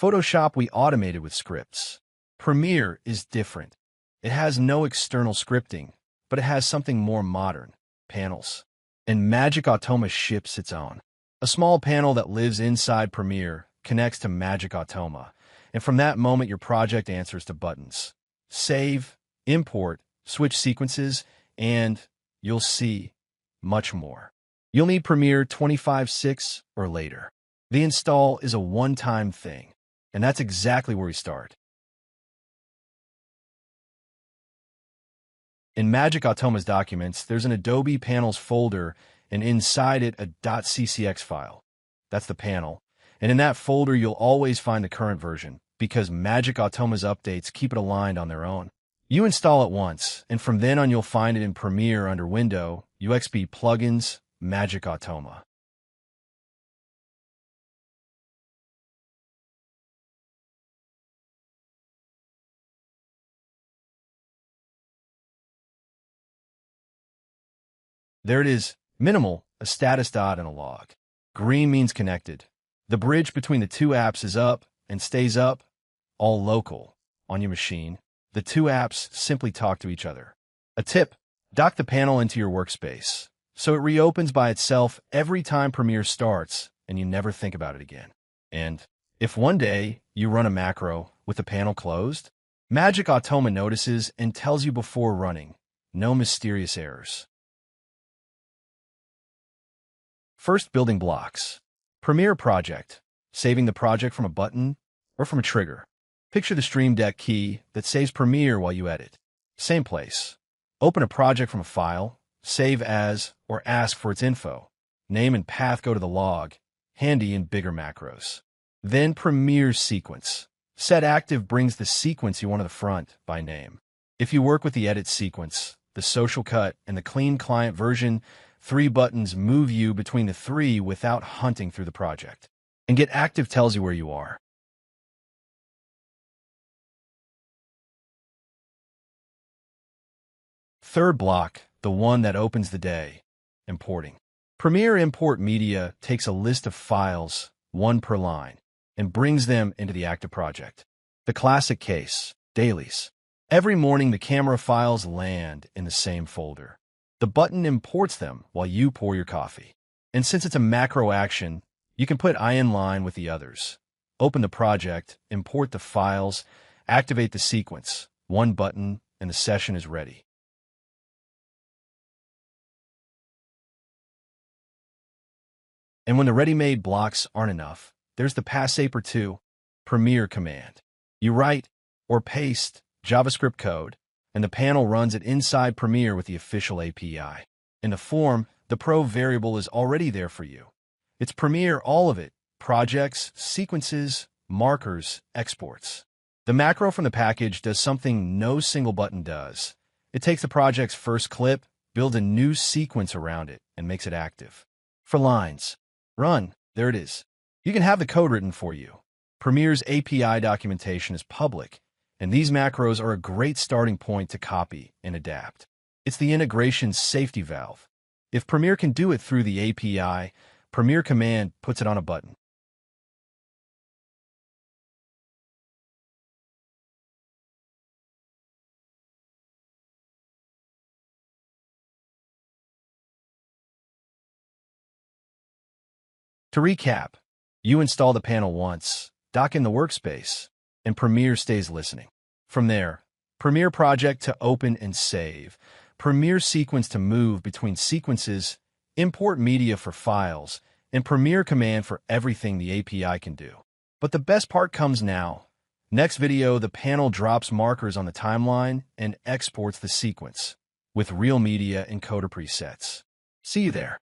Photoshop we automated with scripts. Premiere is different. It has no external scripting, but it has something more modern, panels. And Magic Automa ships its own. A small panel that lives inside Premiere connects to Magic Automa, and from that moment your project answers to buttons. Save, import, switch sequences, and you'll see much more. You'll need Premiere 25.6 or later. The install is a one-time thing, and that's exactly where we start. In Magic Automa's documents, there's an Adobe Panels folder, and inside it a .ccx file. That's the panel. And in that folder, you'll always find the current version, because Magic Automa's updates keep it aligned on their own. You install it once, and from then on you'll find it in Premiere under Window, UXB Plugins, Magic Automa. There it is, minimal, a status dot and a log. Green means connected. The bridge between the two apps is up and stays up, all local, on your machine. The two apps simply talk to each other. A tip, dock the panel into your workspace, so it reopens by itself every time Premiere starts and you never think about it again. And if one day you run a macro with the panel closed, Magic Automa notices and tells you before running. No mysterious errors. First, building blocks. Premiere project. Saving the project from a button or from a trigger. Picture the Stream Deck key that saves Premiere while you edit. Same place. Open a project from a file, save as, or ask for its info. Name and path go to the log, handy in bigger macros. Then Premiere sequence. Set active brings the sequence you want to the front by name. If you work with the edit sequence, the social cut, and the clean client version, 3 buttons move you between the 3 without hunting through the project. And Get Active tells you where you are. Third block, the one that opens the day, importing. Premiere Import Media takes a list of files, one per line, and brings them into the active project. The classic case, dailies. Every morning the camera files land in the same folder. The button imports them while you pour your coffee. And since it's a macro action, you can put I in line with the others. Open the project, import the files, activate the sequence. One button, and the session is ready. And when the ready-made blocks aren't enough, there's the passe-partout Premiere command. You write or paste JavaScript code, and the panel runs it inside Premiere with the official API. In the form, the Pro variable is already there for you. It's Premiere, all of it: projects, sequences, markers, exports. The macro from the package does something no single button does. It takes the project's first clip, builds a new sequence around it, and makes it active. For lines, run, there it is. You can have the code written for you. Premiere's API documentation is public, and these macros are a great starting point to copy and adapt. It's the integration's safety valve. If Premiere can do it through the API, Premiere command puts it on a button. To recap, you install the panel once, dock in the workspace, and Premiere stays listening. From there, Premiere project to open and save, Premiere sequence to move between sequences, import media for files, and Premiere command for everything the API can do. But the best part comes now. Next video, the panel drops markers on the timeline and exports the sequence with real media encoder presets. See you there.